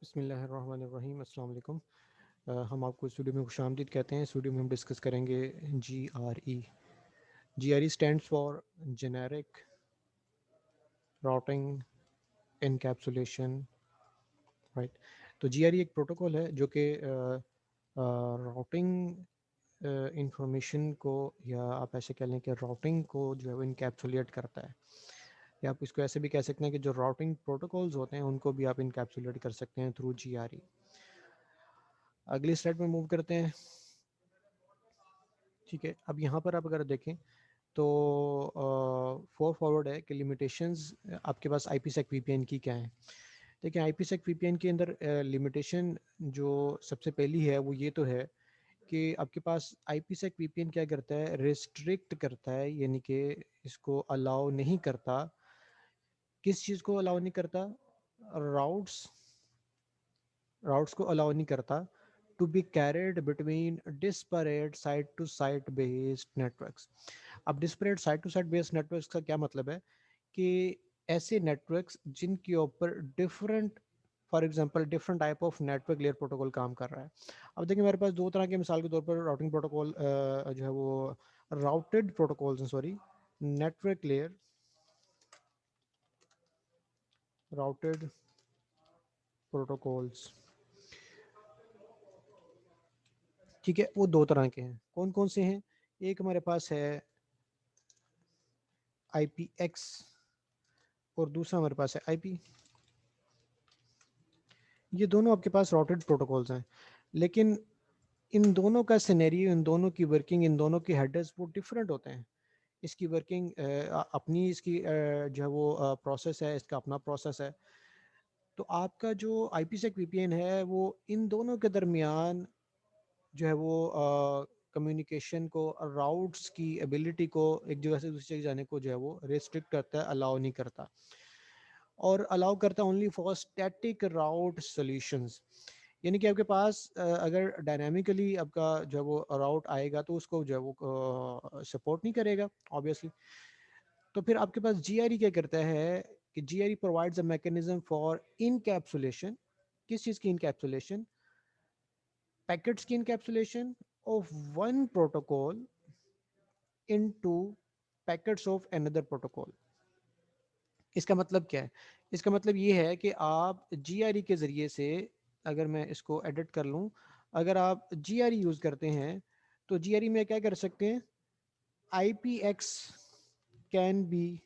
बिस्मिल्लाहिर्रहमानिर्रहीम, अस्सलाम वालेकुम। हम आपको इस वीडियो में खुशामदीद कहते हैं। इस वीडियो में हम डिस्कस करेंगे GRE। GRE stands for generic routing encapsulation, right. तो GRE एक प्रोटोकॉल है जो कि राउटिंग इंफॉर्मेशन को, या आप ऐसे कह लें कि राउटिंग को जो है वो इनकैप्सुलेट करता है, या आप इसको ऐसे भी कह सकते हैं कि जो राउटिंग प्रोटोकॉल्स होते हैं उनको भी आप इनकैप्सुलेट कर सकते हैं थ्रू GRE। अगली स्लाइड में मूव करते हैं। ठीक है, अब यहाँ पर आप अगर देखें तो फॉर फॉरवर्ड है कि लिमिटेशंस आपके पास IPsec VPN की क्या है। देखिए, IPsec VPN के अंदर लिमिटेशन जो सबसे पहली है वो ये तो है कि आपके पास IPsec VPN क्या करता है, रिस्ट्रिक्ट करता है, यानी कि इसको अलाउ नहीं करता। किस चीज़ को अलाउ नहीं करता? राउट्स राउट्स को अलाउ नहीं करता to be carried between disparate site to site based networks. अब disparate site to site based networks का क्या मतलब है कि ऐसे नेटवर्क्स जिनके ऊपर different, for example different type of network layer protocol काम कर रहा है। अब देखिए, मेरे पास दो तरह के, मिसाल के तौर पर राउटिंग प्रोटोकॉल जो है वो राउटेड प्रोटोकॉल्स हैं, sorry, network layer routed protocols. ठीक है, वो दो तरह के हैं। कौन कौन से हैं? एक हमारे पास है IPX और दूसरा हमारे पास है IP। ये दोनों आपके पास राउटेड प्रोटोकॉल्स हैं, लेकिन इन दोनों का सिनेरियो, इन दोनों की वर्किंग, इन दोनों के हेडर्स वो डिफरेंट होते हैं। इसकी वर्किंग अपनी, इसकी जो है वो प्रोसेस है, इसका अपना प्रोसेस है। तो आपका जो IPsec VPN है वो इन दोनों के दरमियान जो है वो कम्युनिकेशन को, राउट्स की एबिलिटी को, एक जगह से दूसरी जगह जाने को जो है वो रिस्ट्रिक्ट करता है, अलाउ नहीं करता। और अलाउ करता है only for static route solutions. यानी कि आपके पास अगर डायनामिकली आपका जो है वो राउट आएगा तो उसको जो है वो सपोर्ट नहीं करेगा, ऑब्वियसली। तो फिर आपके पास GRE क्या करता है कि GRE provides a mechanism for encapsulation. किस चीज़ की इनकैप्सुलेशन? पैकेट्स की encapsulation of one protocol into packets of another protocol. इसका मतलब क्या है? इसका मतलब ये है कि आप GRE के ज़रिए से, अगर मैं इसको एडिट कर लूँ, अगर आप GRE यूज़ करते हैं तो GRE में क्या कर सकते हैं? IPX can be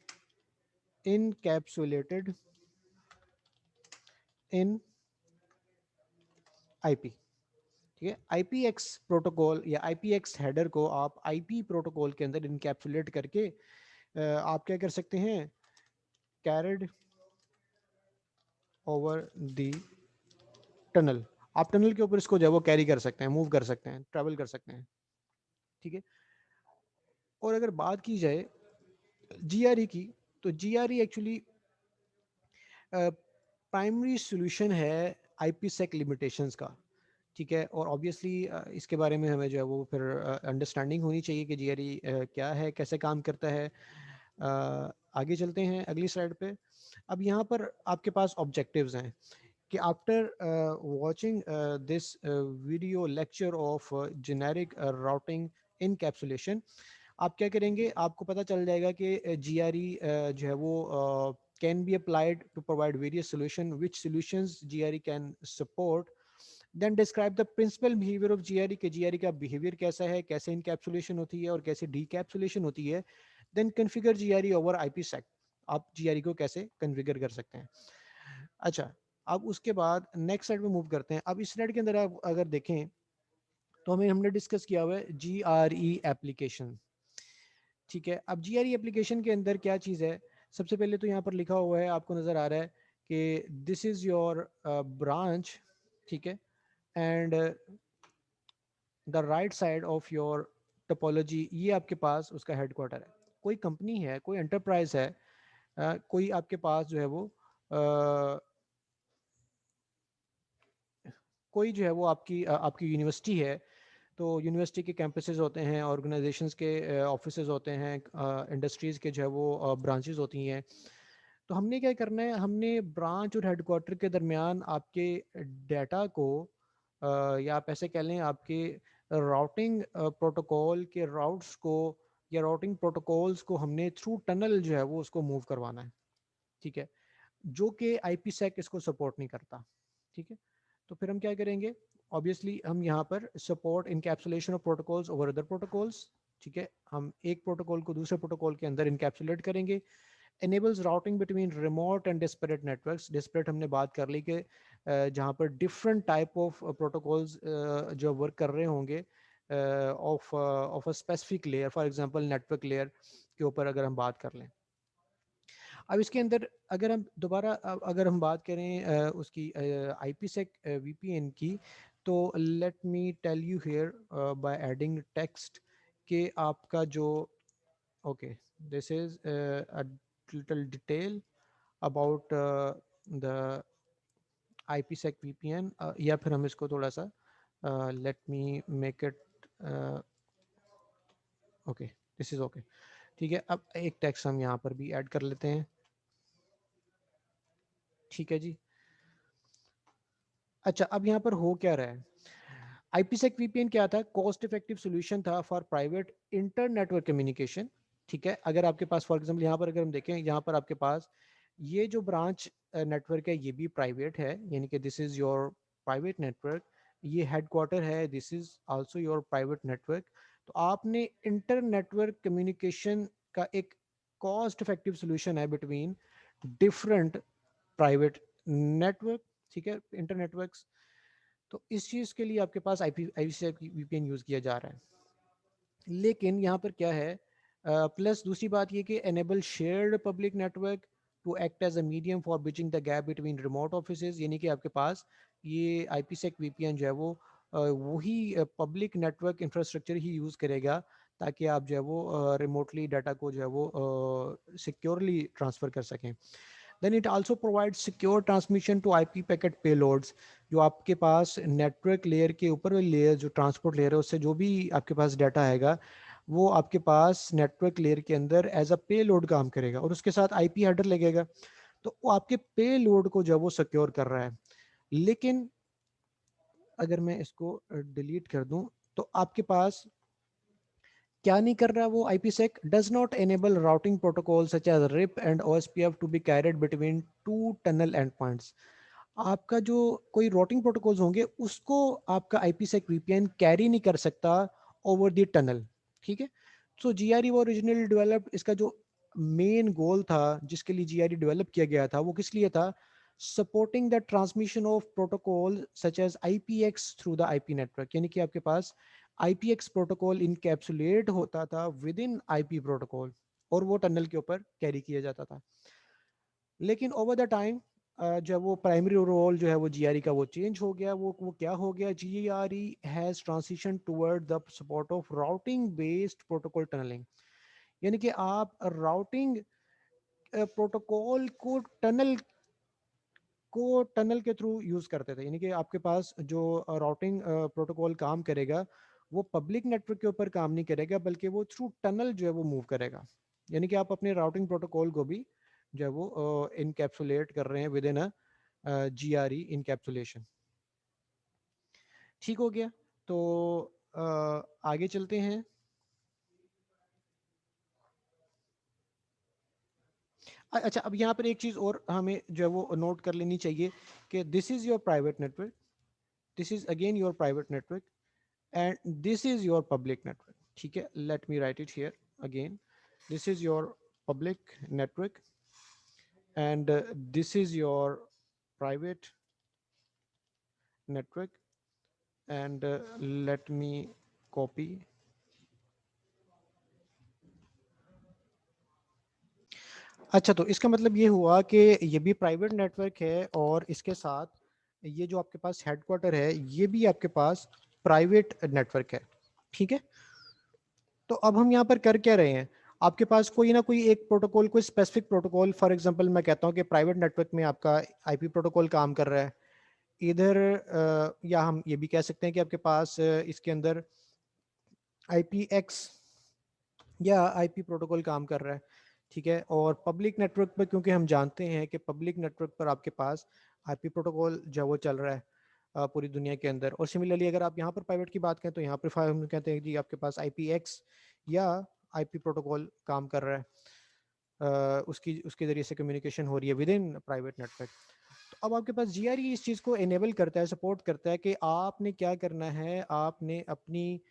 encapsulated in IP। ठीक है, IPX प्रोटोकॉल या IPX हेडर को आप IP प्रोटोकॉल के अंदर इनकैप्सुलेट करके आप क्या कर सकते हैं? Carried over the tunnel. आप टनल के ऊपर इसको जो है वो कैरी कर सकते हैं, मूव कर सकते हैं, ट्रैवल कर सकते हैं। ठीक है, और अगर बात की जाए GRE की, तो GRE एक्चुअली प्राइमरी सॉल्यूशन है IPsec लिमिटेशंस का। ठीक है, और ऑब्वियसली इसके बारे में हमें जो है वो फिर अंडरस्टैंडिंग होनी चाहिए कि GRE क्या है, कैसे काम करता है। आगे चलते हैं अगली स्लाइड पे। अब यहाँ पर आपके पास ऑब्जेक्टिव्स हैं कि after watching this video lecture of generic routing encapsulation, आप क्या करेंगे? आपको पता चल जाएगा कि GRE जो है वो can be applied to provide various solution, which solutions GRE can support. Then describe the principle behaviour of GRE, के GRE का बिहेवियर कैसा है, कैसे इनकैप्सुलेशन होती है और कैसे डीकैप्सुलेशन होती है। Then configure GRE over IPsec, आप GRE को कैसे कन्फिगर कर सकते हैं। अच्छा, अब उसके बाद नेक्स्ट स्लाइड में मूव करते हैं। अब इस स्लाइड के अंदर आप अगर देखें तो हमने डिस्कस किया हुआ है GRE एप्लीकेशन। ठीक है, अब GRE एप्लीकेशन के अंदर क्या चीज़ है? सबसे पहले तो यहाँ पर लिखा हुआ है, आपको नज़र आ रहा है कि दिस इज़ योर ब्रांच। ठीक है, and the right side of your topology, ये आपके पास उसका हेडक्वार्टर है। कोई कंपनी है, कोई एंटरप्राइज है, कोई आपके पास जो है वो कोई जो है वो आपकी यूनिवर्सिटी है। तो यूनिवर्सिटी के कैंपसेस होते हैं, ऑर्गेनाइजेशंस के ऑफिसेज होते हैं, इंडस्ट्रीज़ के जो है वो ब्रांचेस होती हैं। तो हमने क्या करना है, हमने ब्रांच और हेडक्वार्टर के दरमियान आपके डाटा को या आप ऐसे कह लें आपके राउटिंग प्रोटोकॉल के राउट्स को या राउटिंग प्रोटोकॉल्स को हमने थ्रू टनल जो है वो उसको मूव करवाना है, ठीक है, जो कि आईपीसेक इसको सपोर्ट नहीं करता, ठीक है। तो फिर हम क्या करेंगे, ऑब्वियसली हम यहाँ पर support encapsulation of protocols over other protocols, ठीक है, हम एक प्रोटोकॉल को दूसरे प्रोटोकॉल के अंदर इनकैप्सुलेट करेंगे। enables routing between remote and disparate networks। disparate हमने बात कर ली कि जहाँ पर different type of protocols जो वर्क कर रहे होंगे of a specific layer, for example network layer के ऊपर अगर हम बात कर लें। अब इसके अंदर अगर हम दोबारा अगर हम बात करें उसकी IPsec VPN की, तो let me tell you here by adding text कि आपका जो okay, this is a little detail about the IPsec VPN या फिर हम इसको थोड़ा सा let me make it okay, this is okay, ठीक है। अब एक टेक्स्ट हम यहाँ पर भी ऐड कर लेते हैं, ठीक है जी। अच्छा, अब यहाँ पर हो क्या रहा है, IPsec VPN क्या था, कॉस्ट इफेक्टिव सोल्यूशन था for private inter network communication, ठीक है। अगर आपके पास फॉर एग्जांपल यहाँ पर अगर हम देखें, यहाँ पर आपके पास ये जो ब्रांच नेटवर्क है ये भी प्राइवेट है, यानी कि this is your private network, ये हेडक्वार्टर है, this is also your private network. तो आपने इंटर नेटवर्क कम्युनिकेशन का एक कॉस्ट इफेक्टिव सोल्यूशन है बिटवीन डिफरेंट प्राइवेट नेटवर्क, ठीक है, इंटर नेटवर्क्स। तो इस चीज़ के लिए आपके पास आईपी वीपीएन यूज़ किया जा रहा है। लेकिन यहाँ पर क्या है, प्लस दूसरी बात ये कि enable shared public network to act as a medium for bridging the gap between remote offices, यानी कि आपके पास ये आईपीसेक वीपीएन जो है वो वही पब्लिक नेटवर्क इंफ्रास्ट्रक्चर ही यूज़ करेगा ताकि आप जो है वो रिमोटली डाटा को जो है वो सिक्योरली ट्रांसफ़र कर सकें। Then it also provide secure transmission to IP packet payloads, जो आपके पास नेटवर्क लेयर के ऊपर वाली लेयर जो ट्रांसपोर्ट लेयर है उससे जो भी आपके पास डाटा आएगा वो आपके पास नेटवर्क लेयर के अंदर एज अ पे लोड काम करेगा और उसके साथ आईपी हेडर लगेगा, तो वो आपके पे लोड को जो वो सिक्योर कर रहा है। लेकिन अगर मैं इसको डिलीट कर दूं तो आपके पास क्या नहीं कर रहा वो, IPsec does not enable routing protocols such as RIP and OSPF to be carried between two tunnel endpoints। आपका जो कोई राउटिंग प्रोटोकॉल्स होंगे उसको आपका IPsec VPN कैरी नहीं कर सकता ओवर द टनल, ठीक है। सो GRE वो ओरिजिनल डेवलप्ड, इसका जो मेन गोल था जिसके लिए GRE डेवलप किया गया था वो किस लिए था, supporting the transmission of protocol such as IPX through the IP network, यानी कि आपके पास IPX प्रोटोकॉल इनकैप्सुलेट होता था विद इन IP प्रोटोकॉल और वो टनल के ऊपर कैरी किया जाता था। लेकिन ओवर द टाइम जब वो प्राइमरी रोल जो है वो जीआरई का वो चेंज हो गया, वो क्या हो गया, GRE has transition toward the support of routing based protocol tunneling, यानी कि आप राउटिंग प्रोटोकॉल को टनल के थ्रू यूज करते थे, यानी कि आपके पास जो राउटिंग प्रोटोकॉल काम करेगा वो पब्लिक नेटवर्क के ऊपर काम नहीं करेगा बल्कि वो थ्रू टनल जो है वो मूव करेगा, यानी कि आप अपने राउटिंग प्रोटोकॉल को भी जो है वो इनकैप्सुलेट कर रहे हैं विद इन GRE इनकैप्सुलेशन। ठीक हो गया, तो आगे चलते हैं। अच्छा, अब यहाँ पर एक चीज़ और हमें जो है वो नोट कर लेनी चाहिए कि this is your private network, this is again your private network and this is your public network, ठीक है। let me write it here again, this is your public network and this is your private network and let me copy। अच्छा, तो इसका मतलब ये हुआ कि ये भी प्राइवेट नेटवर्क है और इसके साथ ये जो आपके पास हेडक्वार्टर है ये भी आपके पास प्राइवेट नेटवर्क है, ठीक है। तो अब हम यहाँ पर कर क्या रहे हैं, आपके पास कोई ना कोई एक प्रोटोकॉल, कोई स्पेसिफिक प्रोटोकॉल, फॉर एग्जांपल मैं कहता हूँ कि प्राइवेट नेटवर्क में आपका आईपी प्रोटोकॉल काम कर रहा है इधर, या हम ये भी कह सकते हैं कि आपके पास इसके अंदर IPX या IP प्रोटोकॉल काम कर रहा है, ठीक है। और पब्लिक नेटवर्क पर क्योंकि हम जानते हैं कि पब्लिक नेटवर्क पर आपके पास आईपी प्रोटोकॉल जो है वो चल रहा है पूरी दुनिया के अंदर। और सिमिलरली अगर आप यहाँ पर प्राइवेट की बात करें तो यहाँ पर हम कहते हैं जी आपके पास IPX या आईपी प्रोटोकॉल काम कर रहा है, उसकी उसके ज़रिए से कम्युनिकेशन हो रही है विद इन प्राइवेट नेटवर्क। तो अब आपके पास GRE इस चीज़ को इनेबल करता है, सपोर्ट करता है कि आपने क्या करना है, आपने अपनी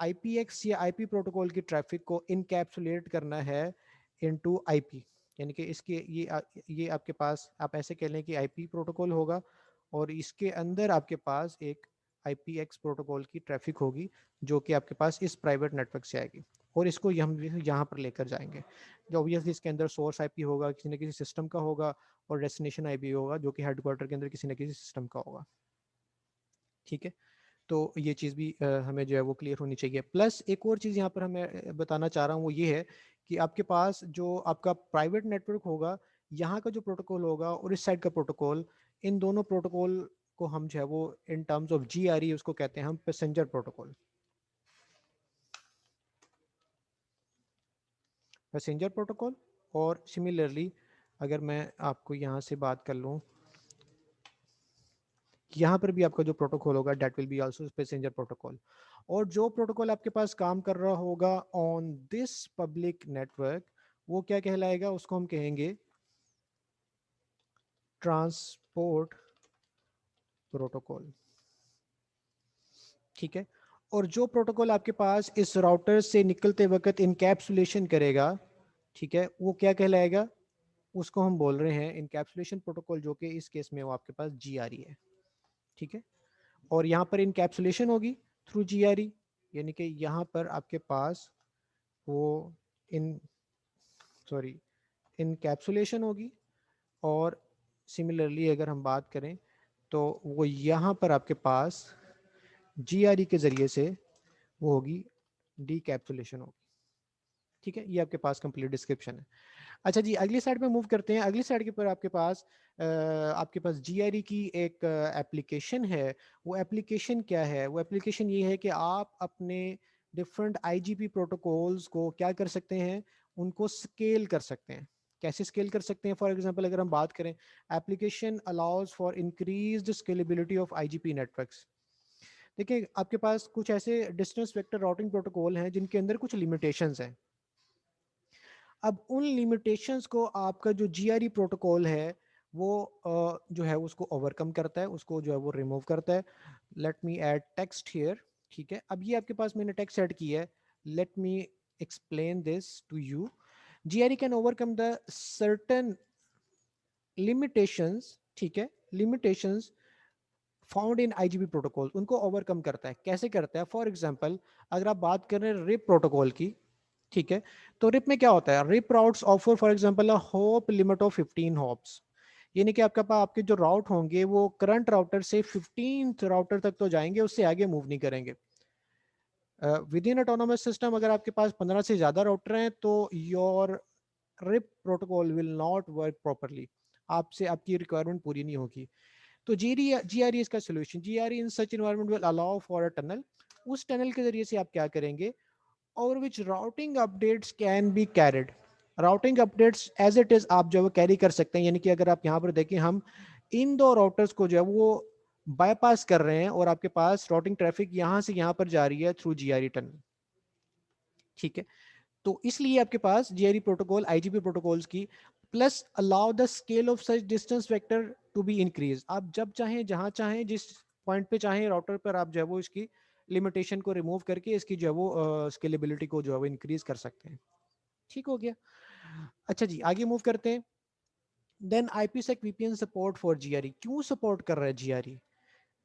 IPX या IP प्रोटोकॉल की ट्रैफिक को इनकैप्सुलेट करना है इनटू IP। यानी कि इसके ये आपके पास आप ऐसे कह लें कि IP प्रोटोकॉल होगा और इसके अंदर आपके पास एक IPX प्रोटोकॉल की ट्रैफिक होगी जो कि आपके पास इस प्राइवेट नेटवर्क से आएगी और इसको हम यहाँ पर लेकर जाएंगे। जो ऑब्वियसली इसके अंदर सोर्स IP होगा, किसी न किसी सिस्टम का होगा, और डेस्टिनेशन IP होगा जो कि हेडक्वार्टर के अंदर किसी न किसी सिस्टम का होगा। ठीक है। तो ये चीज़ भी हमें जो है वो क्लियर होनी चाहिए। प्लस एक और चीज़ यहाँ पर हमें बताना चाह रहा हूँ वो ये है कि आपके पास जो आपका प्राइवेट नेटवर्क होगा, यहाँ का जो प्रोटोकॉल होगा और इस साइड का प्रोटोकॉल, इन दोनों प्रोटोकॉल को हम जो है वो इन टर्म्स ऑफ GRE उसको कहते हैं हम पैसेंजर प्रोटोकॉल। Passenger protocol. और सिमिलरली अगर मैं आपको यहाँ से बात कर लूँ, यहाँ पर भी आपका जो प्रोटोकॉल होगा that will be also passenger protocol. और जो प्रोटोकॉल आपके पास काम कर रहा होगा ऑन दिस पब्लिक नेटवर्क वो क्या कहलाएगा, उसको हम कहेंगे ट्रांसपोर्ट प्रोटोकॉल। ठीक है। और जो प्रोटोकॉल आपके पास इस राउटर से निकलते वक्त इनकैप्सुलेशन करेगा, ठीक है, वो क्या कहलाएगा, उसको हम बोल रहे हैं इनकैप्सुलेशन प्रोटोकॉल, जो कि इस केस में वो आपके पास GRE है। ठीक है। और यहाँ पर इनकैप्सुलेशन होगी थ्रू GRE, यानी कि यहाँ पर आपके पास वो इन सॉरी इनकैप्सुलेशन होगी। और सिमिलरली अगर हम बात करें तो वो यहाँ पर आपके पास GRE के ज़रिए से वो होगी डीकैप्सुलेशन होगी। ठीक है। ये आपके पास कंप्लीट डिस्क्रिप्शन है। अच्छा जी, अगली साइड पे मूव करते हैं। अगली साइड के ऊपर आपके पास GRE की एक एप्लीकेशन है। वो एप्लीकेशन क्या है, वो एप्लीकेशन ये है कि आप अपने डिफरेंट IGP प्रोटोकॉल्स को क्या कर सकते हैं, उनको स्केल कर सकते हैं। कैसे स्केल कर सकते हैं, फॉर एग्जांपल अगर हम बात करें, application allows for increased scalability of IGP networks. देखिए आपके पास कुछ ऐसे डिस्टेंस वेक्टर राउटिंग प्रोटोकॉल हैं जिनके अंदर कुछ लिमिटेशंस हैं। अब उन लिमिटेशंस को आपका जो GRE प्रोटोकॉल है वो जो है उसको ओवरकम करता है, उसको जो है वो रिमूव करता है। Let me add text here. ठीक है। अब ये आपके पास मैंने टेक्स्ट ऐड किया है। Let me explain this to you. GRE can overcome the certain limitations. ठीक है। Limitations found in IGP protocol, उनको ओवरकम करता है। कैसे करता है, फॉर एग्जांपल अगर आप बात करें रिप प्रोटोकॉल की, ठीक है, तो रिप में क्या होता है, RIP routes offer for example a hop limit of 15 hops. यानी कि आपके पास आपके जो राउट होंगे वो करंट राउटर से 15th राउटर तक तो जाएंगे, उससे आगे मूव नहीं करेंगे। विद इन ऑटोनोमस सिस्टम अगर आपके पास 15 से ज्यादा राउटर हैं तो your RIP protocol will not work properly, आपसे आपकी रिक्वायरमेंट पूरी नहीं होगी। तो GRE इसका solution, GRE in such environment will allow for a tunnel. उस टनल के जरिए से आप क्या करेंगे, और which routing updates can be carried. Routing updates as it is आप जो है कैरी कर सकते हैं। यानी कि अगर आप यहाँ पर देखें, हम इन दो राउटर्स को जो है वो बाईपास कर रहे हैं और आपके पास राउटिंग ट्रैफिक यहाँ से यहाँ पर जा रही है थ्रू GRE टनल। ठीक है। तो इसलिए आपके पास GRE प्रोटोकॉल IGP प्रोटोकॉल्स की plus allow the scale of such distance vector to be increase. आप जब चाहें जहां चाहें जिस पॉइंट पे चाहें राउटर पर आप जो है वो इसकी लिमिटेशन को रिमूव करके इसकी जो है वो स्केलेबिलिटी को जो है वो इंक्रीज कर सकते हैं। ठीक हो गया। अच्छा जी, आगे मूव करते हैं। Then IPsec VPN support for GRE। क्यों सपोर्ट कर रहा है GRE?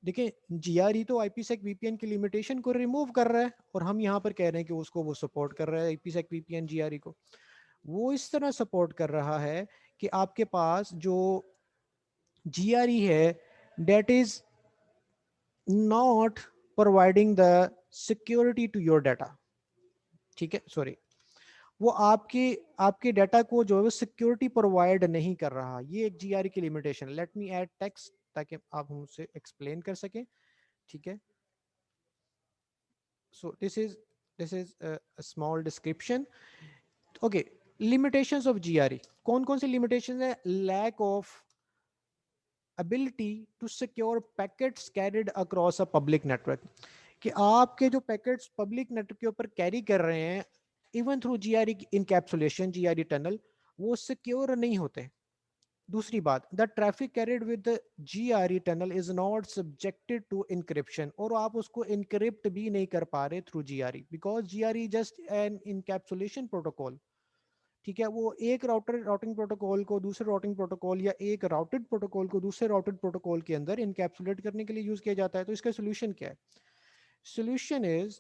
देखिए GRE तो IPsec VPN की लिमिटेशन को रिमूव कर रहा है और हम यहाँ पर कह रहे हैं कि उसको वो सपोर्ट कर रहा है IPsec VPN GRE को। वो इस तरह सपोर्ट कर रहा है कि आपके पास जो GRE है that is not providing the security to your data। ठीक है, सॉरी, वो आपके आपके डाटा को जो है वो सिक्योरिटी प्रोवाइड नहीं कर रहा। ये एक GRE की limitation. Let me add text ताकि आप हमसे एक्सप्लेन कर सकें। ठीक है। So this is a small description. Okay, limitations of GRE, कौन कौन सी लिमिटेशंस है? Lack of ability to secure packets carried across a public network, कि आपके जो पैकेट्स पब्लिक नेटवर्क के ऊपर कैरी कर रहे हैं even through GRE encapsulation, GRE tunnel, वो सिक्योर नहीं होते। दूसरी बात, the traffic carried with GRE tunnel is not subjected to encryption, और आप उसको इनक्रिप्ट भी नहीं कर पा रहे through GRE, because GRE just an encapsulation protocol. ठीक है, वो एक राउटिंग प्रोटोकॉल को दूसरे राउटिंग प्रोटोकॉल या एक राउटेड प्रोटोकॉल को दूसरे राउटेड प्रोटोकॉल के अंदर इनकैप्सुलेट करने के लिए यूज किया जाता है। तो इसका सोल्यूशन क्या है? Solution is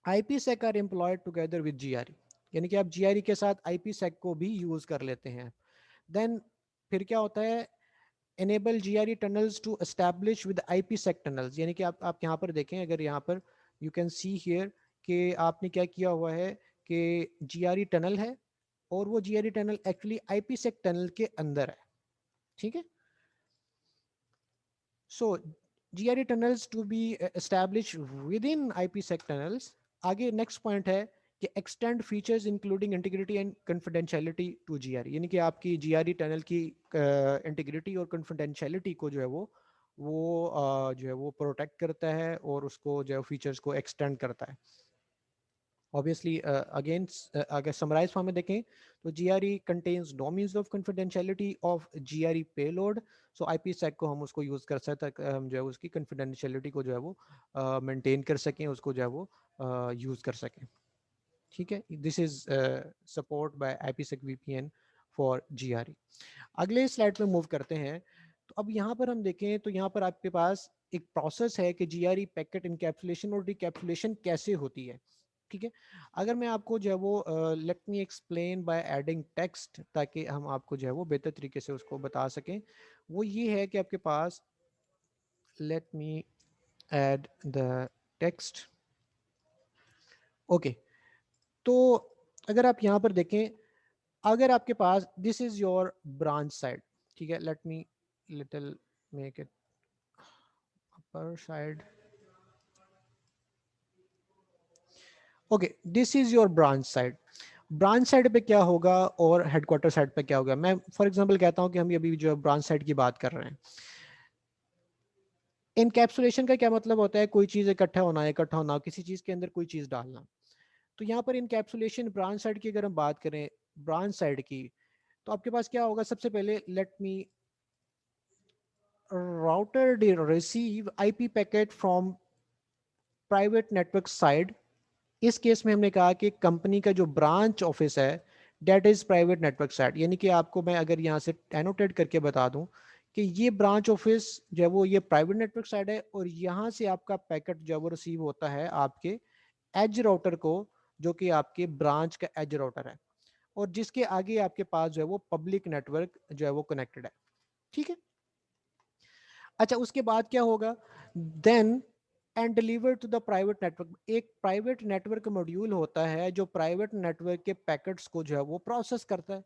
IPsec are employed together with GRE, यानी कि आप जीआरई के साथ IPsec को भी यूज कर लेते हैं। देन फिर क्या होता है? enable GRE tunnels to establish with IPsec tunnels, यानी कि आप यहाँ पर देखें, अगर यहाँ पर you can see here कि आपने क्या किया हुआ है कि GRE टनल है और वो GRE tunnel actually IPsec tunnel के अंदर है। ठीक है, so GRE tunnels to be established within IPsec tunnels। आगे नेक्स्ट पॉइंट है कि extend features including integrity and confidentiality to GRE, यानी कि आपकी जीआरई टनल की इंटीग्रिटी और कॉन्फिडेंशियलिटी को जो है वो जो है वो प्रोटेक्ट करता है और उसको जो है फीचर्स को एक्सटेंड करता है। ऑब्वियसली अगेन अगर समराइज फॉर्म में देखें तो GRE contains domains of confidentiality of GRE payload. So IPsec को हम उसको यूज कर सकते हैं, हम जो है उसकी कॉन्फिडेंशियलिटी को जो है वो मेंटेन कर सकें, उसको जो है वो यूज कर सकें। ठीक है, this is support bye IPsec VPN for GRE। अगले स्लाइड पे मूव करते हैं। तो अब यहाँ पर हम देखें तो यहाँ पर आपके पास एक प्रोसेस है कि GRE पैकेट इनकैप्सुलेशन और डिकैप्सुलेशन कैसे होती है। ठीक है, अगर मैं आपको जो है वो late me explain by adding text, ताकि हम आपको जो है वो बेहतर तरीके से उसको बता सकें, वो ये है कि आपके पास let me add the text. Okay, तो अगर आप यहाँ पर देखें, अगर आपके पास this is your branch side, ठीक है, let me little make it upper side. Okay, this is your branch side. Branch side पे क्या होगा और हेडक्वार्टर साइड पे क्या होगा? मैं फॉर एग्जांपल कहता हूं कि हम अभी जो ब्रांच साइड की बात कर रहे हैं। इनकैप्सुलेशन का क्या मतलब होता है? कोई चीज इकट्ठा होना, किसी चीज के अंदर कोई चीज डालना। तो यहाँ पर इनकैप्सुलेशन ब्रांच साइड की अगर हम बात करें, ब्रांच साइड की, तो आपके पास क्या होगा? सबसे पहले let me router receive IP packet from private network side. इस केस में हमने कहा कि कंपनी का जो ब्रांच ऑफिस है that is private network side, यानी कि आपको मैं अगर यहाँ से एनोटेट करके बता दूं कि ये ब्रांच ऑफिस जो है वो ये प्राइवेट नेटवर्क साइड है, और यहाँ से आपका पैकेट जो है वो रिसीव होता है आपके एज राउटर को, जो कि आपके ब्रांच का एज राउटर है, और जिसके आगे आपके पास जो है वो पब्लिक नेटवर्क जो है वो कनेक्टेड है। ठीक है, अच्छा उसके बाद क्या होगा? Then and deliver to the private network. एक प्राइवेट नेटवर्क मॉड्यूल होता है जो प्राइवेट नेटवर्क के पैकेट्स को जो है वो प्रोसेस करता है।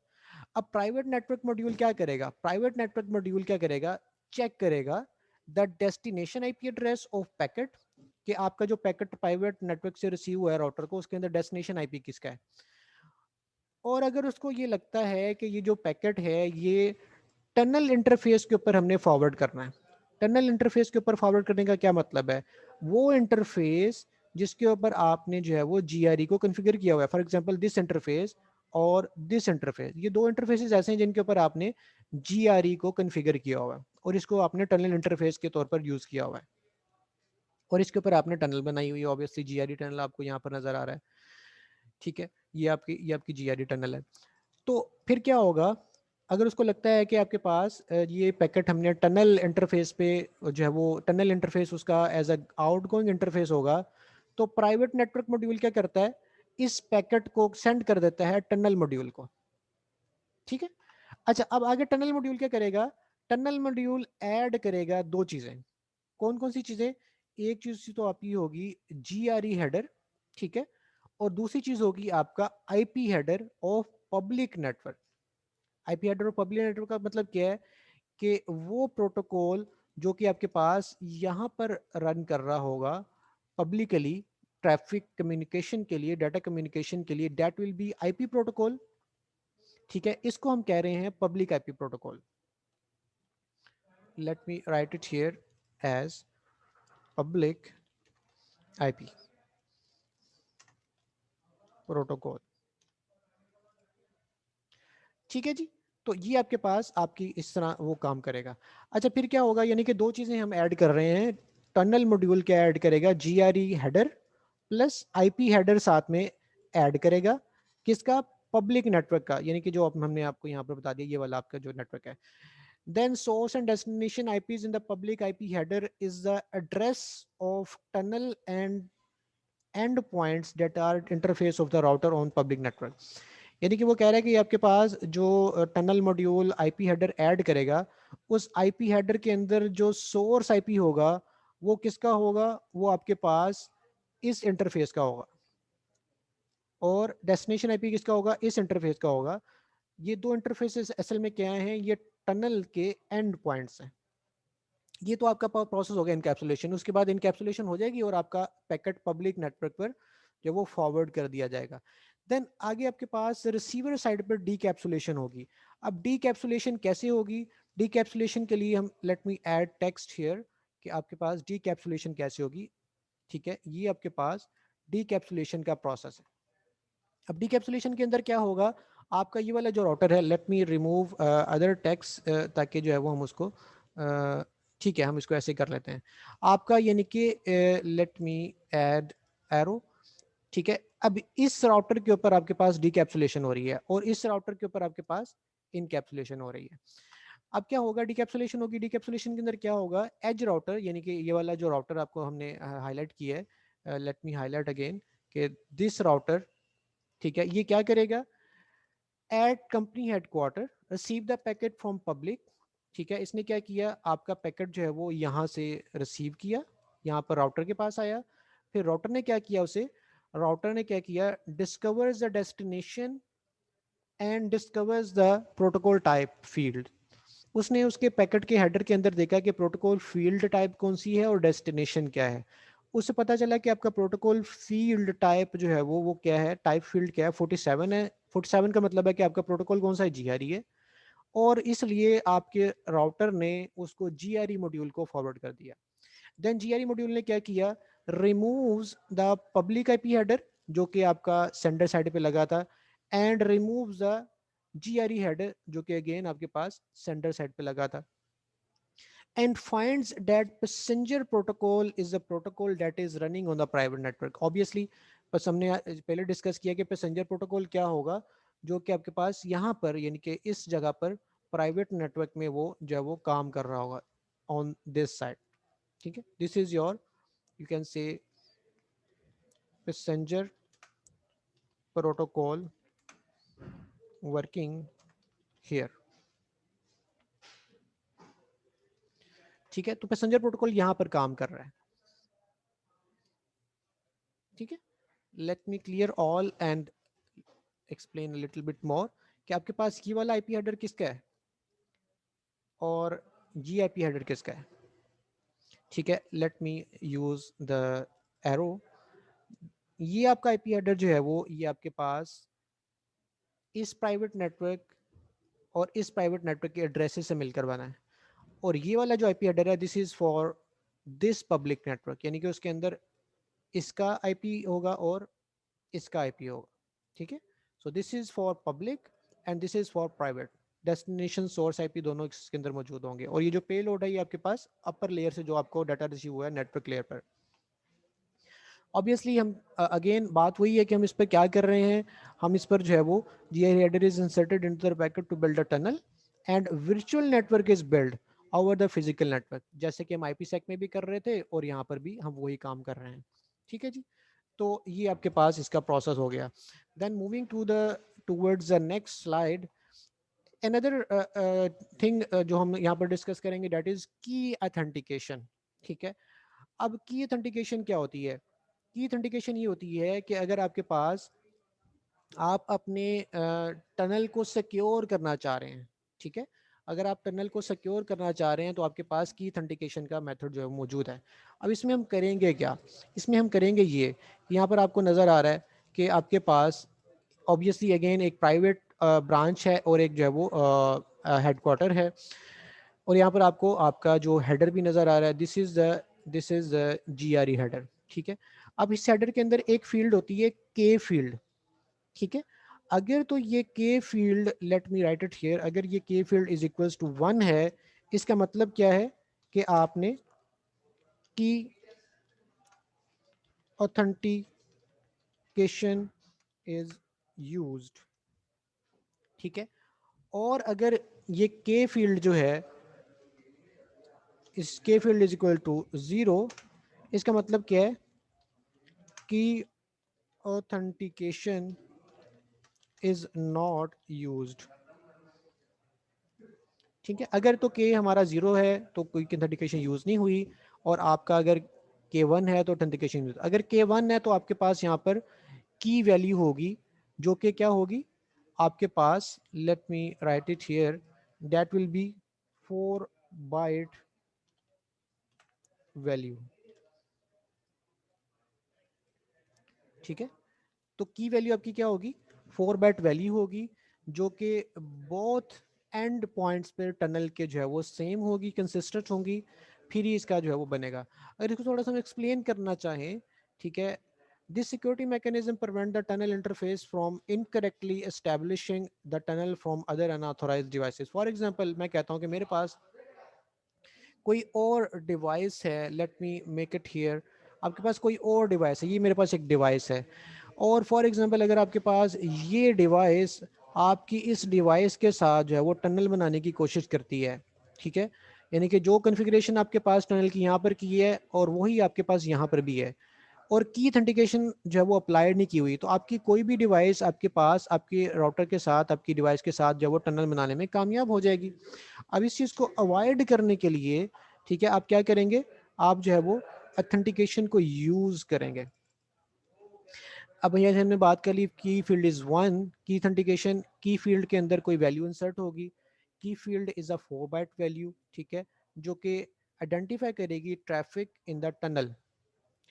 अब प्राइवेट नेटवर्क मॉड्यूल क्या करेगा? प्राइवेट नेटवर्क मॉड्यूल क्या करेगा? चेक करेगा the destination IP address of packet, कि आपका जो पैकेट प्राइवेट नेटवर्क से रिसीव हुआ है राउटर को, उसके अंदर डेस्टिनेशन IP किसका है। और अगर उसको ये लगता है कि ये जो पैकेट है ये टनल इंटरफेस के ऊपर हमने फॉरवर्ड करना है। टनल इंटरफेस के ऊपर फॉरवर्ड करने का क्या मतलब है? वो इंटरफेस जिसके ऊपर आपने जो है वो GRE को कॉन्फ़िगर किया हुआ है, फॉर एग्जांपल दिस इंटरफेस और दिस इंटरफेस, ये दो इंटरफेसेस ऐसे हैं जिनके ऊपर आपने GRE को कॉन्फ़िगर किया हुआ है और इसको आपने टनल इंटरफेस के तौर पर यूज किया हुआ है, और इसके ऊपर आपने टनल बनाई हुई है। ऑब्वियसली GRE टनल आपको यहाँ पर नजर आ रहा है। ठीक है, ये आपकी GRE टनल है। तो फिर क्या होगा? अगर उसको लगता है कि आपके पास ये पैकेट हमने टनल इंटरफेस पे जो है वो टनल इंटरफेस उसका एज अ आउटगोइंग इंटरफेस होगा, तो प्राइवेट नेटवर्क मॉड्यूल क्या करता है? इस पैकेट को सेंड कर देता है टनल मॉड्यूल को। ठीक है, अच्छा अब आगे टनल मॉड्यूल क्या करेगा? टनल मॉड्यूल ऐड करेगा दो चीजें। कौन कौन सी चीजें? एक चीज तो आपकी होगी GRE हेडर, ठीक है, और दूसरी चीज होगी आपका IP header of public network. IP header और पब्लिक नेटवर्क का मतलब क्या है? कि वो प्रोटोकॉल जो कि आपके पास यहाँ पर रन कर रहा होगा पब्लिकली ट्रैफिक कम्युनिकेशन के लिए, डाटा कम्युनिकेशन के लिए, दैट विल बी IP प्रोटोकॉल। ठीक है, इसको हम कह रहे हैं public IP protocol. Let me write it here as public IP protocol. ठीक है जी. तो ये आपके पास आपकी इस तरह वो काम करेगा. अच्छा, फिर क्या होगा, यानी कि दो चीजें हम ऐड कर रहे हैं. टनल मॉड्यूल क्या ऐड करेगा, GRE header plus IP header साथ में ऐड करेगा. किसका, पब्लिक नेटवर्क का, यानी कि जो हमने आपको यहाँ पर बता दिया, ये वाला आपका जो नेटवर्क है. Then source and destination IPs in the public IP header is the address of tunnel and endpoints that are interface of the router on public network. यानी कि वो कह रहा है कि आपके पास जो tunnel module IP header add करेगा, उस आईपी हेडर के अंदर जो सोर्स आईपी होगा वो किसका होगा, वो आपके पास इस इंटरफेस का होगा, और डेस्टिनेशन आईपी किसका होगा, इस इंटरफेस का होगा. ये दो इंटरफेसेस असल में क्या हैं, ये टनल के एंड पॉइंट्स हैं. ये तो आपका प्रोसेस हो गया इनकैप्सुलेशन. उसके बाद इनकैप्सुलेशन हो जाएगी और आपका पैकेट पब्लिक नेटवर्क पर जो वो फॉरवर्ड कर दिया जाएगा. देन आगे आपके पास रिसीवर साइड पर डीकैप्सुलेशन होगी. अब डीकैप्सुलेशन कैसे होगी, डीकैप्सुलेशन के लिए हम late me add text here कि आपके पास डीकैप्सुलेशन कैसे होगी. ठीक है, ये आपके पास डीकैप्सुलेशन का प्रोसेस है. अब डीकैप्सुलेशन के अंदर क्या होगा, आपका ये वाला जो राउटर है, let me remove other text ताकि जो है वो हम उसको ठीक है, हम इसको ऐसे कर लेते हैं. आपका यानी कि लेट मी ऐड एरो. ठीक है, अब इस राउटर के ऊपर आपके पास डीकैप्सुलेशन हो रही है और इस राउटर के ऊपर आपके पास इनकैप्सुलेशन हो रही है. अब क्या होगा, डीकैप्सुलेशन होगी. डीकैप्सुलेशन के अंदर क्या होगा, एज राउटर, यानी कि ये वाला जो राउटर आपको हमने हाईलाइट किया है, लेट मी हाईलाइट अगेन कि दिस राउटर, ठीक है, ये क्या करेगा, at company headquarter receive the packet from public. ठीक है, इसने क्या किया, आपका पैकेट जो है वो यहाँ से रिसीव किया, यहाँ पर राउटर के पास आया. फिर राउटर ने क्या किया, उसे राउटर ने क्या किया, discovers the destination and discovers the protocol type field. उसने उसके पैकेट के हेडर के अंदर देखा कि प्रोटोकॉल फील्ड टाइप कौन सी है और डेस्टिनेशन क्या है. उससे पता चला कि आपका प्रोटोकॉल फील्ड टाइप जो है वो क्या है, टाइप फील्ड क्या है, 47 है. 47 का मतलब है कि आपका प्रोटोकॉल कौन सा है, जीआरई है. और इसलिए आपके राउटर ने उसको जीआरई मॉड्यूल को फॉरवर्ड कर दिया. देन जीआरई मॉड्यूल ने क्या किया, removes the public IP header जो कि आपका सेंडर साइड पे लगा था, and removes the GRE header जो कि अगेन आपके पास सेंडर साइड पे लगा था, and finds that passenger protocol is a protocol that is running on the private network. Obviously बस हमने पहले डिस्कस किया कि पैसेंजर प्रोटोकॉल क्या होगा, जो कि आपके पास यहाँ पर यानी कि इस जगह पर प्राइवेट नेटवर्क में वो जो है वो काम कर रहा होगा ऑन दिस साइड. ठीक है, this is your, you can say passenger protocol working here. ठीक है, तो पैसेंजर प्रोटोकॉल यहाँ पर काम कर रहा है. ठीक है, let me clear all and explain little bit more कि आपके पास ये वाला आईपी हेडर किसका है और जी आईपी हेडर किसका है. ठीक है, let me use the arrow. ये आपका आईपी हेडर जो है वो ये आपके पास इस प्राइवेट नेटवर्क और इस प्राइवेट नेटवर्क के एड्रेसेस से मिलकर बना है. और ये वाला जो आईपी हेडर है, this is for this public network, यानी कि उसके अंदर इसका आईपी होगा और इसका आईपी होगा. ठीक है, so this is for public and this is for private. Destination source IP दोनों इसके अंदर मौजूद होंगे. और ये जो पेलोड है ये आपके पास अपर लेयर से जो आपको डाटा रिसीव हुआ है नेटवर्क लेयर पर. ऑब्वियसली हम अगेन बात वही है कि हम इस पर क्या कर रहे हैं, हम इस पर जो है वो GRE header is inserted into the packet to build a tunnel and virtual network is build over the physical network, जैसे कि हम आईपीसेक में भी कर रहे थे और यहाँ पर भी हम वही काम कर रहे हैं. ठीक है जी, तो ये आपके पास इसका प्रोसेस हो गया. Then moving to the towards the next slide, another thing जो हम यहाँ पर डिस्कस करेंगे दैट इज की ऑथेंटिकेशन. ठीक है, अब की ऑथेंटिकेशन क्या होती है, की ऑथेंटिकेशन ये होती है कि अगर आपके पास आप अपने टनल को सिक्योर करना चाह रहे हैं. ठीक है, अगर आप टनल को सिक्योर करना चाह रहे हैं तो आपके पास की ऑथेंटिकेशन का मेथड जो है मौजूद है. अब इसमें हम करेंगे क्या, इसमें हम करेंगे ये, यहाँ पर आपको नज़र आ रहा है कि आपके पास ऑब्वियसली अगेन एक प्राइवेट ब्रांच है और एक जो है वो हेडक्वार्टर है, और यहाँ पर आपको आपका जो हेडर भी नज़र आ रहा है, this is the GRE header, ठीक है। अब इस हेडर के अंदर एक फील्ड होती है के फील्ड, ठीक है। अगर तो ये के field, late me write it here, अगर ये के फील्ड इज इक्वल्स टू 1 है, इसका मतलब क्या है कि आपने की ऑथेंटिकेशन इज यूज्ड, ठीक है। और अगर ये के फील्ड जो है, इस के फील्ड इज इक्वल टू 0, इसका मतलब क्या है कि ऑथेंटिकेशन इज नॉट यूज्ड, ठीक है। अगर तो के हमारा 0 है तो कोई ऑथेंटिकेशन यूज नहीं हुई, और आपका अगर के 1 है तो ऑथेंटिकेशन यूज। अगर के 1 है तो आपके पास यहाँ पर की वैल्यू होगी, जो कि क्या होगी आपके पास, let me write it here, that will be 4 byte value, ठीक है। तो की वैल्यू आपकी क्या होगी, 4 बाइट वैल्यू होगी, जो कि बोथ एंड पॉइंट्स पर टनल के जो है वो सेम होगी, कंसिस्टेंट होंगी, फिर ही इसका जो है वो बनेगा। अगर इसको थोड़ा सा हम एक्सप्लेन करना चाहें, ठीक है, this security mechanism prevent the tunnel interface from incorrectly establishing the tunnel from other unauthorised devices. For example मैं कहता हूँ कि मेरे पास कोई और डिवाइस है, let me make it here, आपके पास कोई और डिवाइस है, ये मेरे पास एक डिवाइस है, और फॉर एग्जांपल अगर आपके पास ये डिवाइस आपकी इस डिवाइस के साथ जो है वो टनल बनाने की कोशिश करती है, ठीक है, यानी कि जो कॉन्फ़िगरेशन आपके पास टनल की यहाँ पर की है और वही आपके पास यहाँ पर भी है, और की ऑथेंटिकेशन जो है वो अप्लाइड नहीं की हुई, तो आपकी कोई भी डिवाइस आपके पास आपके राउटर के साथ, आपकी डिवाइस के साथ जो है वो टनल बनाने में कामयाब हो जाएगी। अब इस चीज़ को अवॉइड करने के लिए, ठीक है, आप क्या करेंगे, आप जो है वो ऑथेंटिकेशन को यूज करेंगे। अब यहाँ हमने बात कर ली की फील्ड इज 1, की ऑथेंटिकेशन, की फील्ड के अंदर कोई वैल्यू इंसर्ट होगी, key field is a 4 byte value, ठीक है, जो कि आइडेंटिफाई करेगी ट्रैफिक इन द टनल,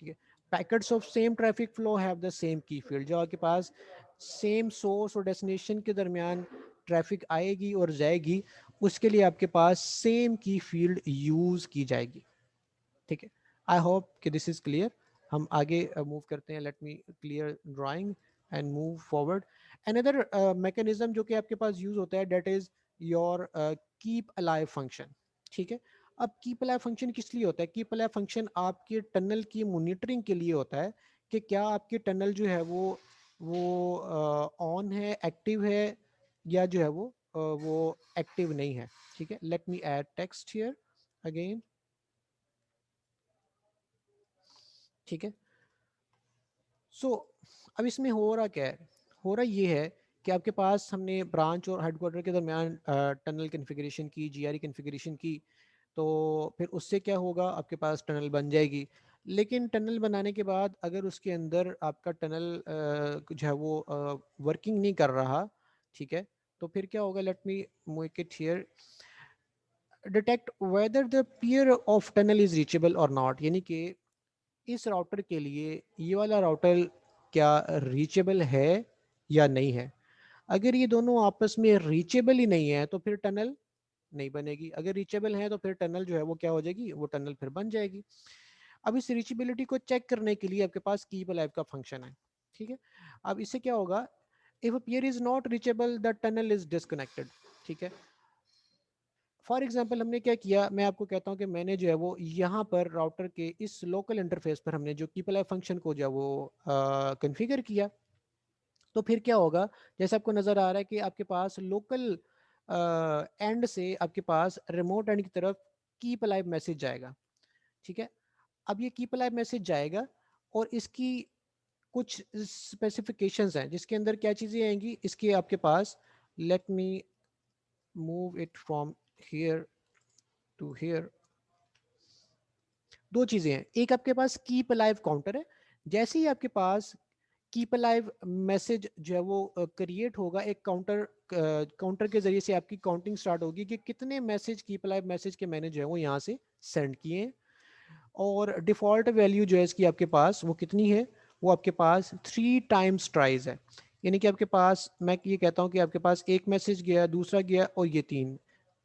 ठीक है। Packets of same traffic flow have the same की फील्ड, जो आपके पास सेम सोर्स और डेस्टिनेशन के दरमियान ट्रैफिक आएगी और जाएगी, उसके लिए आपके पास सेम की फील्ड यूज की जाएगी, ठीक है। आई होप कि दिस इज क्लियर। हम आगे मूव करते हैं, let me clear drawing and move forward. Another mechanism जो कि आपके पास यूज होता है, that is your keep alive function, ठीक है। अब कीप अलाइव फंक्शन किस लिए होता है, कीप अलाइव फंक्शन आपके टनल की मॉनिटरिंग के लिए होता है कि क्या आपकी टनल जो है वो ऑन है, एक्टिव है, या जो है वो एक्टिव नहीं है, ठीक है। Let me add text here again, ठीक है। सो अब इसमें हो रहा क्या है, हो रहा ये है कि आपके पास हमने ब्रांच और हेडक्वार्टर के दरमियान टनल कन्फिग्रेशन की, GRE कन्फिग्रेशन की, तो फिर उससे क्या होगा, आपके पास टनल बन जाएगी। लेकिन टनल बनाने के बाद अगर उसके अंदर आपका टनल जो है वो वर्किंग नहीं कर रहा, ठीक है, तो फिर क्या होगा, late me make it here, detect whether the peer of tunnel is reachable और नॉट, यानी कि इस राउटर के लिए ये वाला राउटर क्या रीचेबल है या नहीं है। अगर ये दोनों आपस में रीचेबल ही नहीं है तो फिर टनल नहीं बनेगी, अगर रीचेबल है तो फिर टनल जो है वो क्या हो जाएगी, वो टनल फिर बन जाएगी। अब इस रीचेबिलिटी को चेक करने के लिए आपके पास कीप अलाइव का फंक्शन है, ठीक है। अब इससे क्या होगा, if pair is not reachable the tunnel is disconnected, ठीक है। फॉर एग्जाम्पल हमने क्या किया, मैं आपको कहता हूँ कि मैंने जो है वो यहाँ पर राउटर के इस लोकल इंटरफेस पर हमने जो कीप अलाइव फंक्शन को जो है वो कन्फिगर किया, तो फिर क्या होगा, जैसे आपको नज़र आ रहा है कि आपके पास लोकल एंड से आपके पास रिमोट एंड की तरफ कीप अलाइव मैसेज जाएगा, ठीक है। अब ये कीप अलाइव मैसेज जाएगा और इसकी कुछ स्पेसिफिकेशंस हैं, जिसके अंदर क्या चीज़ें आएंगी, इसके आपके पास, let me move it from here to here, दो चीज़ें हैं, एक आपके पास कीप अलाइव काउंटर है, जैसे ही आपके पास कीप अलाइव मैसेज जो है वो क्रिएट होगा, एक काउंटर के जरिए से आपकी काउंटिंग स्टार्ट होगी कि कितने मैसेज, कीप अलाइव मैसेज के मैंने जो है वो यहाँ से सेंड किए हैं, और डिफ़ॉल्ट वैल्यू जो है इसकी आपके पास वो कितनी है, वो आपके पास 3 टाइम्स ट्राइज है। यानी कि आपके पास, मैं ये कहता हूँ कि आपके पास एक मैसेज गया, दूसरा गया, और ये तीन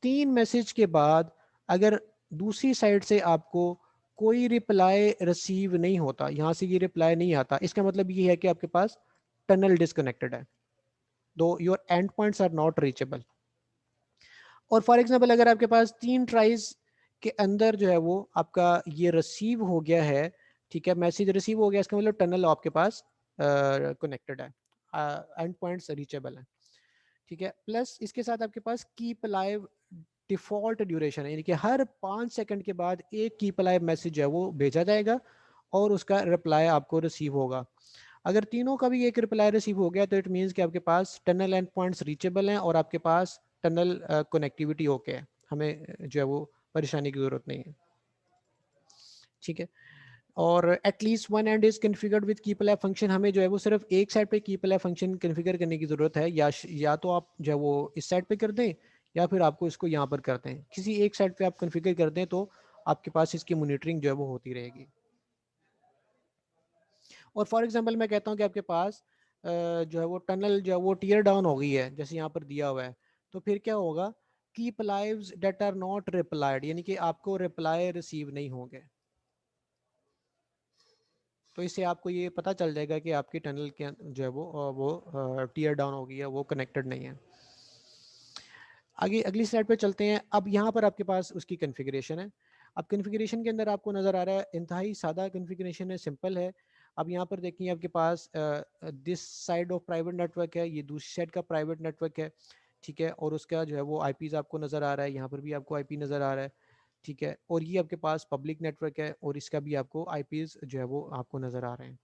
तीन मैसेज के बाद अगर दूसरी साइड से आपको कोई रिप्लाई रिसीव नहीं होता, यहाँ से ये रिप्लाई नहीं आता, इसका मतलब ये है कि आपके पास टनल डिस्कनेक्टेड है, though your end points are not reachable. और फॉर एग्जांपल अगर आपके पास तीन ट्राइज के अंदर जो है वो आपका ये रिसीव हो गया है, ठीक है, मैसेज रिसीव हो गया, इसका मतलब टनल आपके पास कनेक्टेड है, एंड पॉइंट्स रीचेबल है, ठीक है। प्लस इसके साथ आपके पास कीप अलाइव डिफॉल्ट ड्यूरेशन है, यानी कि हर 5 सेकंड के बाद एक कीप अलाइव मैसेज है वो भेजा जाएगा और उसका रिप्लाई आपको रिसीव होगा। अगर तीनों का भी एक रिप्लाई रिसीव हो गया तो इट मीन्स कि आपके पास टनल एंड पॉइंट्स रीचेबल हैं और आपके पास टनल कनेक्टिविटी ओके है, हमें जो है वो परेशानी की ज़रूरत नहीं है, ठीक है। और at least one and is configured with keep alive function, हमें जो है वो सिर्फ एक साइड पे कीप अलाइव फंक्शन कन्फिगर करने की ज़रूरत है, या तो आप जो है वो इस साइड पे कर दें या फिर आपको इसको यहाँ पर करते हैं, किसी एक साइड पे आप कन्फिगर कर दें तो आपके पास इसकी मॉनिटरिंग जो है वो होती रहेगी। और फॉर एग्जांपल मैं कहता हूँ कि आपके पास जो है वो टनल जो है वो टीयर डाउन हो गई है, जैसे यहाँ पर दिया हुआ है, तो फिर क्या होगा, keepalives that are not replied, यानी कि आपको रिप्लाई रिसीव नहीं होंगे। तो इससे आपको ये पता चल जाएगा कि आपकी टनल के जो है वो टीयर डाउन हो गई है, वो कनेक्टेड नहीं है। आगे अगली स्लाइड पे चलते हैं। अब यहाँ पर आपके पास उसकी कन्फिग्रेशन है। अब कन्फिग्रेशन के अंदर आपको नज़र आ रहा है इंतहाई सादा कन्फिग्रेशन है, सिंपल है। अब यहाँ पर देखिए आपके पास this side of private network है, ये दूसरी साइड का प्राइवेट नेटवर्क है, ठीक है, और उसका जो है वो आईपीज आपको नज़र आ रहा है, यहाँ पर भी आपको आईपी नज़र आ रहा है, ठीक है, और ये आपके पास पब्लिक नेटवर्क है और इसका भी आपको आईपीज जो है वो आपको नज़र आ रहे हैं।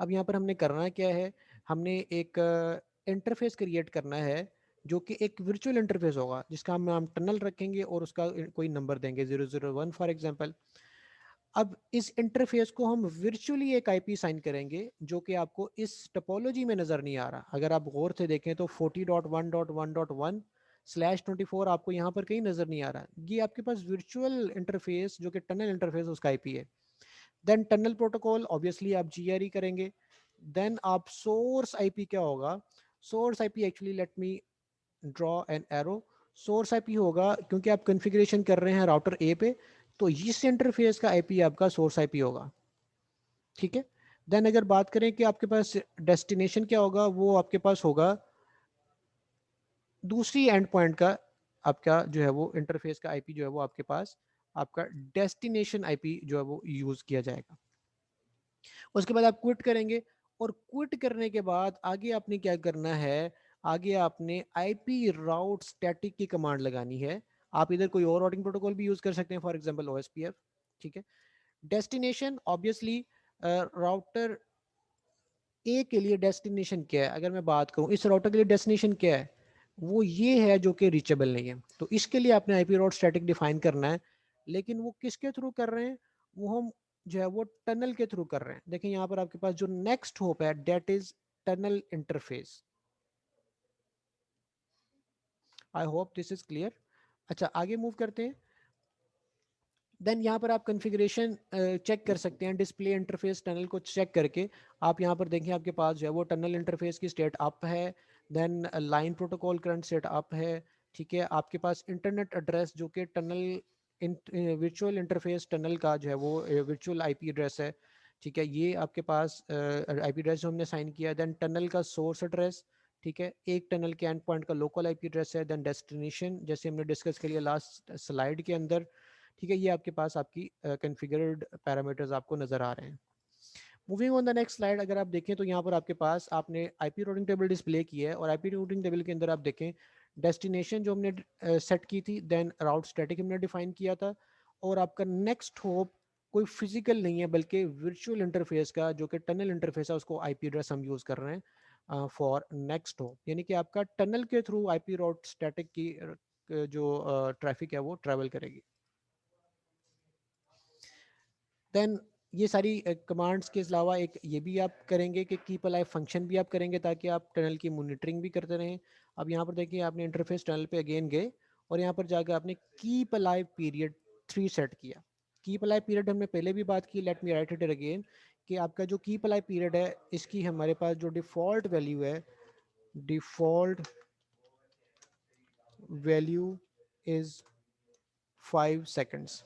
अब यहाँ पर हमने करना क्या है, हमने एक इंटरफेस क्रिएट करना है जो कि एक वर्चुअल इंटरफेस होगा जिसका हम टनल रखेंगे और उसका कोई नंबर देंगे 001 फॉर एग्जांपल। अब इस इंटरफेस को हम वर्चुअली एक आईपी साइन करेंगे जो कि आपको इस टोपोलॉजी में नज़र नहीं आ रहा। अगर आप गौर से देखें तो 40.1.1.1 स्लैश 24 आपको यहाँ पर कहीं नज़र नहीं आ रहा, ये आपके पास वर्चुअल इंटरफेस जो कि टनल इंटरफेस उसका आईपी है। देन टनल प्रोटोकॉल ऑब्वियसली आप जीआरई करेंगे। देन आप सोर्स आईपी क्या होगा, source IP actually let me draw an arrow. Source IP होगा क्योंकि आप कॉन्फ़िगरेशन कर रहे हैं राउटर ए पे, तो इस इंटरफेस का आईपी आपका सोर्स आईपी होगा, ठीक है। देन अगर बात करें कि आपके पास डेस्टिनेशन क्या होगा, वो आपके पास होगा दूसरी एंड पॉइंट का, आपका जो है वो इंटरफेस का आईपी जो है वो आपके पास आपका डेस्टिनेशन आईपी जो है वो यूज किया जाएगा। उसके बाद आप क्विट करेंगे और क्विट करने के बाद आगे आपने क्या करना है, आगे आपने आईपी राउट स्टैटिक की कमांड लगानी है। आप इधर कोई और राउटिंग प्रोटोकॉल भी यूज कर सकते हैं, फॉर एग्जांपल ओएसपीएफ, ठीक है। डेस्टिनेशन ऑब्वियसली राउटर ए के लिए डेस्टिनेशन क्या है, अगर मैं बात करूं इस राउटर के लिए डेस्टिनेशन क्या है, वो ये है जो कि रीचेबल नहीं है, तो इसके लिए आपने आईपी राउट स्टैटिक डिफाइन करना है। लेकिन वो किसके थ्रू कर रहे हैं, वो हम जो है वो टनल के थ्रू कर रहे हैं। देखिए यहाँ पर आपके पास जो नेक्स्ट होप है that is tunnel interface. I hope this is clear. अच्छा आगे मूव करते हैं। देन यहाँ पर आप कॉन्फ़िगरेशन चेक कर सकते हैं, डिस्प्ले इंटरफेस टनल को चेक करके। आप यहाँ पर देखिए आपके पास जो है वो टनल इंटरफेस की स्टेट अप है, then line protocol current state up है, ठीक है। आपके पास इंटरनेट एड्रेस जो कि टनल वर्चुअल इंटरफेस टनल का जो है वो वर्चुअल आईपी एड्रेस है, ठीक है, ये आपके पास आईपी एड्रेस जो हमने साइन किया। देन टनल का सोर्स एड्रेस, ठीक है, एक टनल के एंड पॉइंट का लोकल आईपी एड्रेस है। देन डेस्टिनेशन जैसे हमने डिस्कस कर लिया लास्ट स्लाइड के अंदर, ठीक है, ये आपके पास आपकी कॉन्फ़िगर्ड पैरामीटर्स आपको नज़र आ रहे हैं। Moving on the next slide, अगर आप देखें तो यहाँ पर आपके पास आपने आईपी रूटिंग टेबल डिस्प्ले की है और आईपी रूटिंग टेबल के अंदर आप देखें डेस्टिनेशन जो हमने सेट की थी, देन राउट स्टैटिक हमने डिफाइन किया था, और आपका नेक्स्ट होप कोई फिजिकल नहीं है बल्कि वर्चुअल इंटरफेस का जो कि टनल इंटरफेस है, उसको आईपी एड्रेस हम यूज़ कर रहे हैं फॉर नेक्स्ट होप, यानी कि आपका टनल के थ्रू आईपी राउट स्टैटिक की जो ट्रैफिक है वो ट्रैवल करेगी। देन ये सारी कमांड्स के अलावा एक ये भी आप करेंगे कि कीप अलाइव फंक्शन भी आप करेंगे ताकि आप टनल की मॉनिटरिंग भी करते रहें। अब यहाँ पर देखिए आपने इंटरफेस टनल पे अगेन गए और यहाँ पर जाकर आपने कीप अलाइव पीरियड 3 सेट किया। कीप अलाइव पीरियड हमने पहले भी बात की, late me write it again. कि आपका जो कीप अलाइव पीरियड है, इसकी हमारे पास जो डिफ़ॉल्ट वैल्यू है, डिफ़ॉल्ट वैल्यू इज़ 5 सेकंड्स,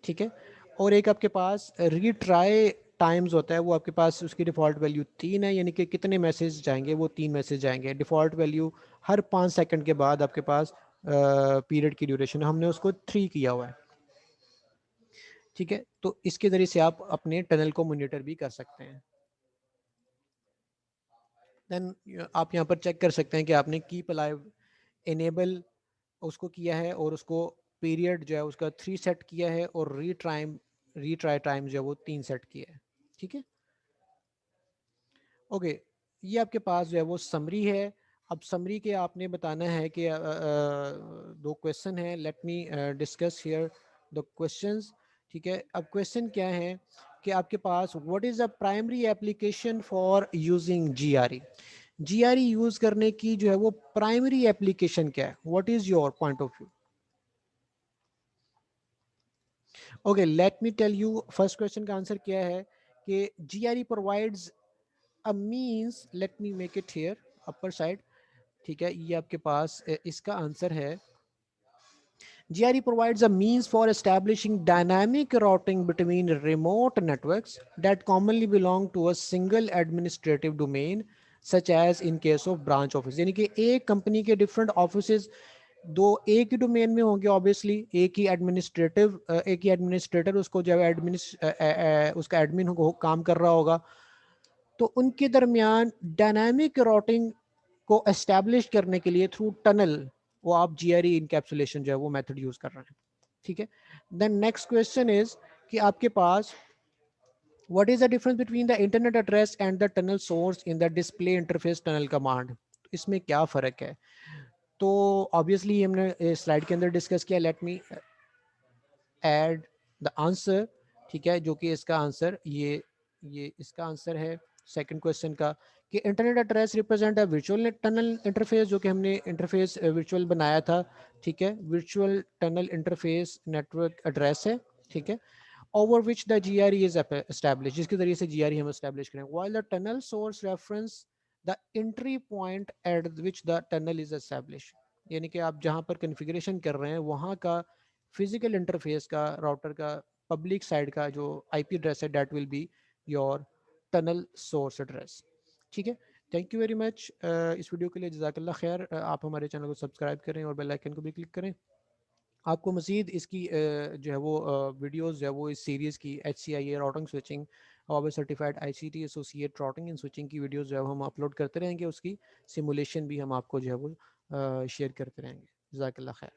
ठीक है। और एक आपके पास रीट्राई टाइम्स होता है, वो आपके पास उसकी डिफ़ॉल्ट वैल्यू 3 है, यानी कि कितने मैसेज जाएंगे, वो 3 मैसेज जाएंगे। डिफ़ॉल्ट वैल्यू हर 5 सेकंड के बाद आपके पास पीरियड की ड्यूरेशन, हमने उसको 3 किया हुआ है, ठीक है। तो इसके ज़रिए से आप अपने टनल को मॉनिटर भी कर सकते हैं। देन आप यहाँ पर चेक कर सकते हैं कि आपने कीप अलाइव इनेबल उसको किया है और उसको पीरियड जो है उसका 3 सेट किया है और रीट्राई टाइम जो है वो 3 सेट किया है, ठीक है। ओके, ये आपके पास जो है वो समरी है। अब समरी के आपने बताना है कि दो क्वेश्चन है, let me discuss here the questions, ठीक है। अब क्वेश्चन क्या है कि आपके पास what is the primary application for using GRE, GRE use करने की जो है वो प्राइमरी एप्लीकेशन क्या है, what is your point of view. Okay, let me tell you, first question का आंसर क्या है कि GRE provides a means, let me make it here upper side, ठीक है। ये आपके पास इसका आंसर है GRE provides a means for establishing dynamic routing between remote networks that commonly belong to a single administrative domain such as in case of branch office, यानी कि एक company के डिफरेंट ऑफिसेज दो एक ही डोमेन में होंगे, obviously एक ही administrator उसको जो है उसका एडमिन काम कर रहा होगा, तो उनके दरमियान डायनामिक राउटिंग को एस्टेब्लिश करने के लिए थ्रू टनल वो आप जीआरई इनकैप्सुलेशन जो है वो मेथड यूज कर रहे हैं, ठीक है। देन नेक्स्ट क्वेश्चन इज कि आपके पास what is the difference between the internet address and the tunnel source in the display interface tunnel command, इसमें क्या फ़र्क है। तो ऑब्वियसली हमने स्लाइड के अंदर डिस्कस किया, let me add the answer, ठीक है, जो कि इसका आंसर ये इसका आंसर है सेकंड क्वेश्चन का कि internet address represent a virtual tunnel interface, जो कि हमने इंटरफेस वर्चुअल बनाया था, ठीक है। Virtual tunnel interface network address है, ठीक है, over which the GRE is established, जिसके जरिए से GRE हम establish करें, while the tunnel source reference the entry point at which the tunnel is established, यानी कि आप जहां पर कॉन्फ़िगरेशन कर रहे हैं वहां का फिजिकल इंटरफेस का राउटर का पब्लिक साइड का जो आईपी एड्रेस है that will be your tunnel source address, ठीक है। थैंक यू वेरी मच इस वीडियो के लिए, जज़ाकल्लाह खैर। आप हमारे चैनल को सब्सक्राइब करें और बेल आइकन को भी क्लिक करें। आपको मज़ीद इसकी जो है वो वीडियोस जो है वो इस सीरीज़ की HCIA राउटिंग स्विचिंग और certified ICT associate routing and switching की वीडियोस जो है हम अपलोड करते रहेंगे, उसकी सिमुलेशन भी हम आपको जो है वो शेयर करते रहेंगे। जज़ाकल्लाह खैर।